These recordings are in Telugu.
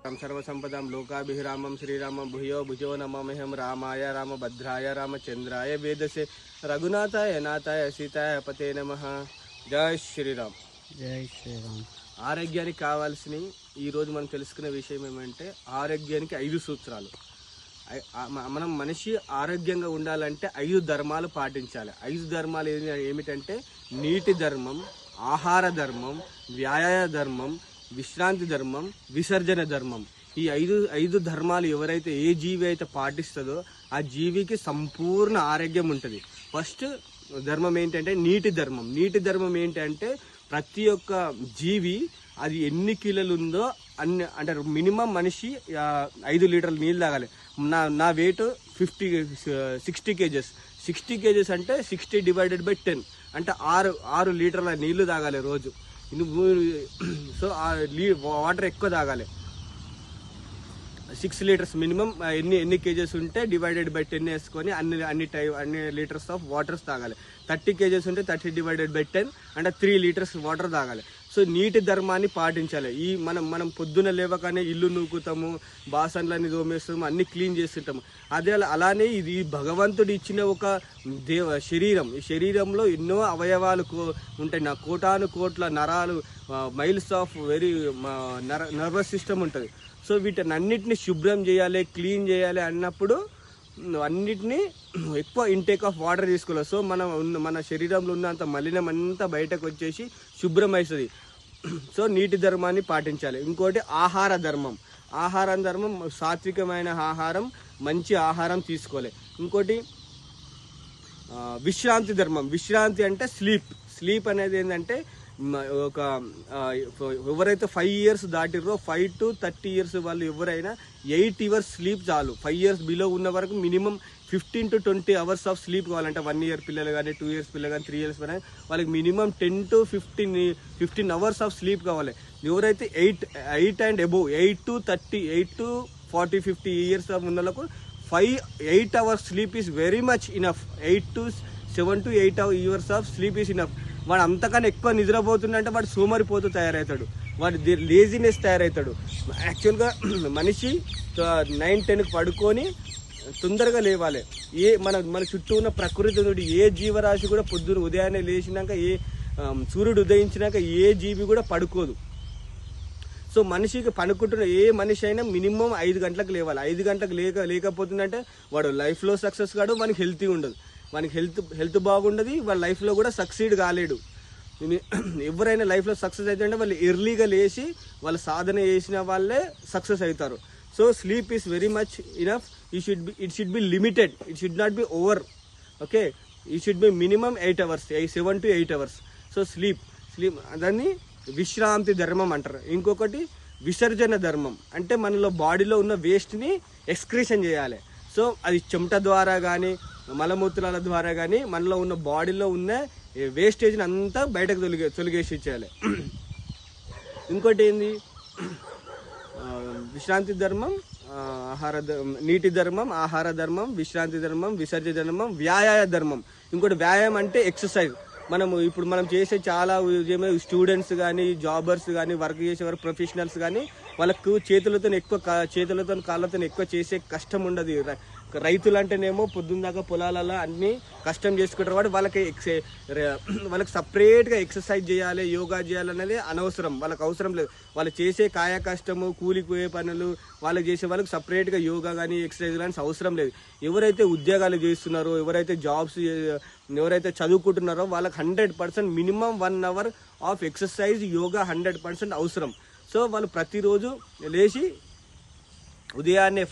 साकं सर्वसंपदां लोकाभिरामं श्रीरामं भूयो भुजो नमाम्यहं रामाय रामभद्राय रामचंद्राय वेदसे रघुनाथाय नाथाय सीताय पते नमः। जय श्रीराम। జై శ్రీరామ్. ఆరోగ్యానికి కావాల్సిన ఈరోజు మనం తెలుసుకునే విషయం ఏమంటే ఆరోగ్యానికి 5 సూత్రాలు. మనం మనిషి ఆరోగ్యంగా ఉండాలంటే 5 ధర్మాలు పాటించాలి. 5 ధర్మాలు ఏమిటంటే నీటి ధర్మం, ఆహార ధర్మం, వ్యాయామ ధర్మం, విశ్రాంతి ధర్మం, విసర్జన ధర్మం. ఈ ఐదు ధర్మాలు ఎవరైతే ఏ జీవి అయితే పాటిస్తుందో ఆ జీవికి సంపూర్ణ ఆరోగ్యం ఉంటుంది. ఫస్ట్ ధర్మం ఏంటంటే నీటి ధర్మం. నీటి ధర్మం ఏంటంటే ప్రతి ఒక్క జీవి అది ఎన్ని కిలోలు ఉందో అన్ని అంటారు. మినిమం మనిషి 5 లీటర్ల నీళ్ళు తాగాలి. నా వెయిట్ 60 కేజెస్. 60 కేజెస్ అంటే 60 డివైడెడ్ బై 10 అంటే 6 లీటర్ల నీళ్లు తాగాలి రోజు. సో వాటర్ ఎక్కువ తాగాలి. 6 లీటర్స్ మినిమం. ఎన్ని కేజెస్ ఉంటే డివైడెడ్ బై 10 వేసుకొని అన్ని లీటర్స్ ఆఫ్ వాటర్స్ తాగాలి. 30 కేజెస్ ఉంటే 30 డివైడెడ్ బై 10 అంటే 3 లీటర్స్ వాటర్ తాగాలి. సో నీటి ధర్మాన్ని పాటించాలి. మనం పొద్దున లేవగానే ఇల్లు నూకుతాము, బాసన్లన్నీ తోమేస్తాము, అన్ని క్లీన్ చేస్తుంటాము. అలానే ఇది భగవంతుడు ఇచ్చిన ఒక శరీరం. ఈ శరీరంలో ఎన్నో అవయవాలు ఉంటాయి. కోటాను కోట్ల నరాలు, మైల్స్ ఆఫ్ నర్వస్ సిస్టమ్ ఉంటుంది. సో వీటన్నిటిని శుభ్రం చేయాలి, క్లీన్ చేయాలి అన్నప్పుడు అన్నిటినీ ఎక్కువ ఇంటేక్ ఆఫ్ వాటర్ తీసుకోవాలి. సో మన శరీరంలో ఉన్నంత మలినం అంతా బయటకు వచ్చేసి శుభ్రం అవుతుంది. సో నీటి ధర్మాన్ని పాటించాలి. ఇంకోటి ఆహార ధర్మం. ఆహారం ధర్మం సాత్వికమైన ఆహారం, మంచి ఆహారం తీసుకోవాలి. ఇంకోటి విశ్రాంతి ధర్మం. విశ్రాంతి అంటే స్లీప్ అనేది ఏంటంటే ఎవరైతే 5 years దాటిరో 5 to 30 years వాళ్ళు ఎవరైనా 8 hours స్లీప్ చాలు. 5 years బిలో ఉన్న వరకు minimum 15 to 20 hours of sleep కావాలంటే 1 year పిల్లలు కానీ 2 years పిల్లలు కానీ 3 years కానీ వాళ్ళకి minimum 10 to 15 hours of sleep కావాలి. ఎవరైతే 8 and above 8 to 30 8 to 40 50 years ఉన్న వాళ్ళకు 8 hours sleep is very much enough. 7 to 8 hours of sleep is enough. వాడు అంతకన్నా ఎక్కువ నిద్రపోతుందంటే వాడు సోమరిపోతూ తయారవుతాడు, వాడు లేజినెస్ తయారవుతాడు. యాక్చువల్గా మనిషి 9-10కి పడుకొని తొందరగా లేవాలి. మన చుట్టూ ఉన్న ప్రకృతి నుండి ఏ జీవరాశి కూడా పొద్దున ఉదయాన్నే లేచినాక సూర్యుడు ఉదయించినాక ఏ జీవి కూడా పడుకోదు. సో మనిషికి పడుకుంటున్న ఏ మనిషి అయినా మినిమం 5 గంటలకు లేవాలి. 5 గంటలకు లేకపోతుందంటే వాడు లైఫ్లో సక్సెస్ కాడు, వానికి హెల్తీ ఉండదు, వానికి హెల్త్ బాగుండదు, వాళ్ళ లైఫ్లో కూడా సక్సీడ్ కాలేడు. ఎవరైనా లైఫ్లో సక్సెస్ అవుతుందంటే వాళ్ళు ఎర్లీగా లేచి వాళ్ళు సాధన చేసిన వాళ్ళే సక్సెస్ అవుతారు. So sleep is very much enough. It should be limited, it should not be over. Okay, it should be minimum 8 hours, 7 to 8 hours. So sleep దాన్ని విశ్రాంతి ధర్మం అంటారు. ఇంకొకటి విసర్జన ధర్మం. అంటే మనలో బాడీలో ఉన్న వేస్ట్ని ఎక్స్క్రీషన్ చేయాలి. సో అది చెమట ద్వారా కానీ మలమూత్రాల ద్వారా కానీ మనలో ఉన్న బాడీలో ఉన్న వేస్టేజ్ని అంతా బయటకు తొలగేసి ఇచ్చేయాలి. ఇంకోటి ఏంది, విశ్రాంతి ధర్మం, నీటి ధర్మం, ఆహార ధర్మం, విశ్రాంతి ధర్మం, విసర్జన ధర్మం, వ్యాయామ ధర్మం. ఇంకోటి వ్యాయామం అంటే ఎక్సర్సైజ్. ఇప్పుడు మనం చేసే చాలా స్టూడెంట్స్ కానీ, జాబర్స్ కానీ, వర్క్ చేసేవారు, ప్రొఫెషనల్స్ కానీ వాళ్ళకు చేతులతో కాళ్ళతో ఎక్కువ చేసే కష్టం ఉండదు. రైతులు అంటేనేమో పొద్దున్న దాకా పొలాలలో అన్ని కష్టం చేసుకుంటారు. వాడు వాళ్ళకి సపరేట్గా ఎక్సర్సైజ్ చేయాలి, యోగా చేయాలనేది అనవసరం. వాళ్ళకి అవసరం లేదు. వాళ్ళు చేసే కాయ కష్టము, కూలిపోయే పనులు వాళ్ళకి చేసే వాళ్ళకి సపరేట్గా యోగా కానీ ఎక్సర్సైజ్ కానీ అవసరం లేదు. ఎవరైతే ఉద్యోగాలు చేస్తున్నారో, ఎవరైతే జాబ్స్, ఎవరైతే చదువుకుంటున్నారో వాళ్ళకి 100% minimum 1 hour of exercise, yoga 100% అవసరం. సో వాళ్ళు ప్రతిరోజు లేచి ఉదయాన్నే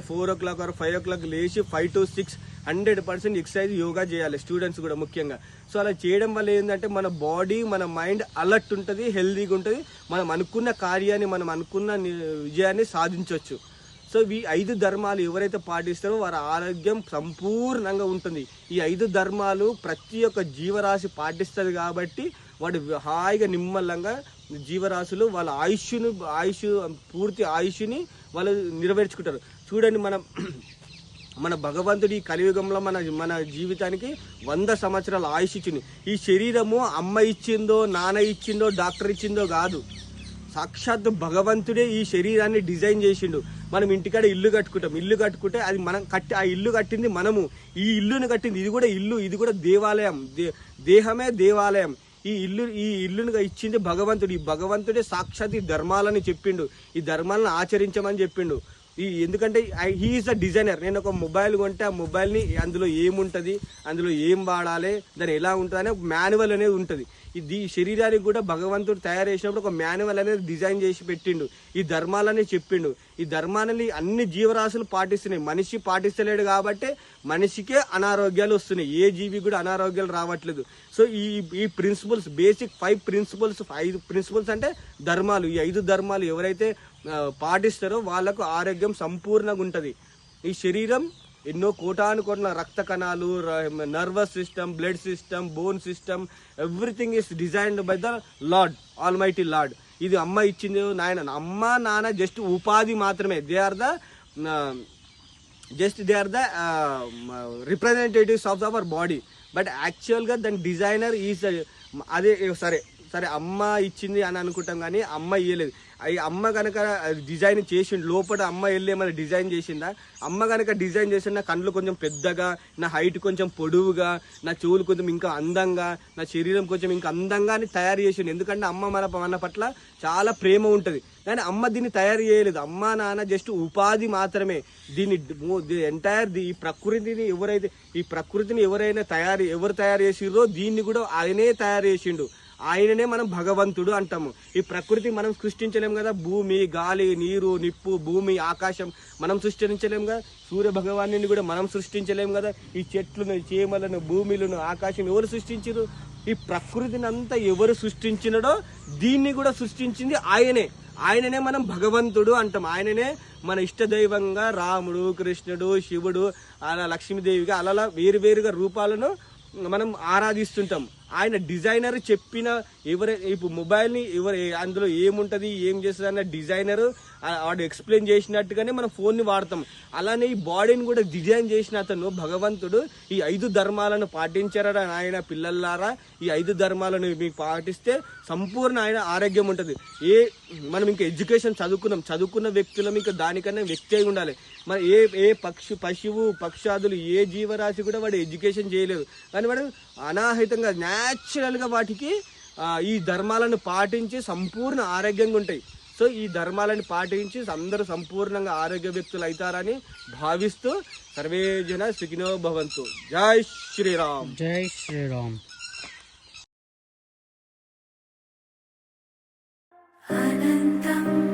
4 o'clock or 5 o'clock లేచి 5 to 6 100% ఎక్సర్సైజ్, యోగా చేయాలి. స్టూడెంట్స్ కూడా ముఖ్యంగా. సో అలా చేయడం వల్ల ఏంటంటే మన బాడీ, మన మైండ్ అలర్ట్ ఉంటుంది, హెల్తీగా ఉంటుంది. మనం అనుకున్న కార్యాన్ని, మనం అనుకున్న విజయాన్ని సాధించవచ్చు. సో ఈ 5 ధర్మాలు ఎవరైతే పాటిస్తారో వారి ఆరోగ్యం సంపూర్ణంగా ఉంటుంది. ఈ 5 ధర్మాలు ప్రతి ఒక్క జీవరాశి పాటిస్తుంది కాబట్టి వాడు హాయిగా నిమ్మలంగా జీవరాశులు వాళ్ళ పూర్తి ఆయుష్ని వాళ్ళు నెరవేర్చుకుంటారు. చూడండి, మన భగవంతుడి కలియుగంలో మన జీవితానికి 100 సంవత్సరాల ఆయుష్ ఇచ్చింది. ఈ శరీరము అమ్మ ఇచ్చిందో, నాన్న ఇచ్చిందో, డాక్టర్ ఇచ్చిందో కాదు. సాక్షాత్ భగవంతుడే ఈ శరీరాన్ని డిజైన్ చేసిండు. మనం ఇంటికాడ ఇల్లు కట్టుకుంటాం, ఇల్లు కట్టుకుంటే అది మనం ఆ ఇల్లు కట్టింది మనము, ఈ ఇల్లుని కట్టింది ఇది కూడా ఇల్లు, ఇది కూడా దేవాలయం, దేహమే దేవాలయం. ఈ ఇల్లును ఇచ్చింది భగవంతుడు. ఈ భగవంతుడే సాక్షాత్ ఈ ధర్మాలని చెప్పిండు, ఈ ధర్మాలను ఆచరించమని చెప్పిండు. ఎందుకంటే హీ ఈజ్ ద డిజైనర్. నేను ఒక మొబైల్ కొంటే ఆ మొబైల్ని అందులో ఏముంటుంది, అందులో ఏం వాడాలి, దాని ఎలా ఉంటుంది అనే మాన్యువల్ అనేది ఉంటుంది. ఇది శరీరానికి కూడా భగవంతుడు తయారు చేసినప్పుడు ఒక మాన్యువల్ అనేది డిజైన్ చేసి పెట్టిండు, ఈ ధర్మాలని చెప్పిండు. ఈ ధర్మాలని అన్ని జీవరాశులు పాటిస్తున్నాయి, మనిషి పాటిస్తలేడు కాబట్టి మనిషికే అనారోగ్యాలు వస్తున్నాయి, ఏ జీవి కూడా అనారోగ్యాలు రావట్లేదు. సో ఈ ప్రిన్సిపల్స్, బేసిక్ 5 ప్రిన్సిపల్స్ అంటే ధర్మాలు. ఈ 5 ధర్మాలు ఎవరైతే పాటిస్తారో వాళ్ళకు ఆరోగ్యం సంపూర్ణంగా ఉంటుంది. ఈ శరీరం ఎన్నో కోటాను కోట్ల రక్త కణాలు, nervous system, blood system, bone system, everything is designed by the lord, almighty lord. ఇది అమ్మ ఇచ్చింది, నాయన. అమ్మ నాన్న జస్ట్ ఉపాధి మాత్రమే. They are the representatives of our body. But యాక్చువల్గా దాని డిజైనర్ ఈజ్ అదే. సరే అమ్మ ఇచ్చింది అని అనుకుంటాం కానీ అమ్మ ఇయ్యలేదు. అమ్మ కనుక డిజైన్ చేసిండు, లోపల అమ్మ వెళ్ళి ఏమైనా డిజైన్ చేసిందా? అమ్మ కనుక డిజైన్ చేసిన నా కళ్ళు కొంచెం పెద్దగా, నా హైట్ కొంచెం పొడవుగా, నా చెవులు కొంచెం ఇంకా అందంగా, నా శరీరం కొంచెం ఇంకా అందంగా అని తయారు చేసిండు. ఎందుకంటే అమ్మ మన పట్ల చాలా ప్రేమ ఉంటుంది. కానీ అమ్మ దీన్ని తయారు చేయలేదు. అమ్మ నాన్న జస్ట్ ఉపాధి మాత్రమే. దీన్ని ఎంటైర్ ఈ ప్రకృతిని ఎవరు తయారు చేసిర్రో దీన్ని కూడా ఆయనే తయారు చేసిండు. ఆయననే మనం భగవంతుడు అంటాము. ఈ ప్రకృతి మనం సృష్టించలేము కదా. భూమి, గాలి, నీరు, నిప్పు, భూమి, ఆకాశం మనం సృష్టించలేము కదా. సూర్య భగవాన్ని కూడా మనం సృష్టించలేము కదా. ఈ చెట్లను, చేమలను, భూమిలను, ఆకాశం ఎవరు సృష్టించారు? ఈ ప్రకృతిని అంతా ఎవరు సృష్టించినడో దీన్ని కూడా సృష్టించింది ఆయననే మనం భగవంతుడు అంటాం. ఆయననే మన ఇష్టదైవంగా రాముడు, కృష్ణుడు, శివుడు, అలా లక్ష్మీదేవిగా అలా వేరువేరుగా రూపాలను మనం ఆరాధిస్తుంటాం. ఆయన డిజైనర్ చెప్పిన ఇప్పుడు మొబైల్ని అందులో ఏముంటుంది, ఏం చేస్తుంది అన్న డిజైనర్ వాడు ఎక్స్ప్లెయిన్ చేసినట్టుగానే మనం ఫోన్ని వాడతాం. అలానే ఈ బాడీని కూడా డిజైన్ చేసిన అతను భగవంతుడు ఈ 5 ధర్మాలను పాటించారా ఆయన పిల్లలారా? ఈ 5 ధర్మాలను మీకు పాటిస్తే సంపూర్ణ ఆయన ఆరోగ్యం ఉంటుంది. మనం ఇంకా ఎడ్యుకేషన్ చదువుకున్న వ్యక్తులం ఇంకా దానికన్నా వ్యక్తి అయి ఉండాలి. మరి ఏ పశువు, పక్షాదులు, ఏ జీవరాశి కూడా వాడు ఎడ్యుకేషన్ చేయలేదు. కానీ వాడు అనాహితంగా న్యాచురల్గా వాటికి ఈ ధర్మాలను పాటించి సంపూర్ణ ఆరోగ్యంగా ఉంటాయి. సో ఈ ధర్మాలను పాటించి అందరూ సంపూర్ణంగా ఆరోగ్య వ్యక్తులు అవుతారని భావిస్తూ సర్వే జన సుఖినో భవంతు. జై శ్రీరామ్. జై శ్రీరామ్. అనంతం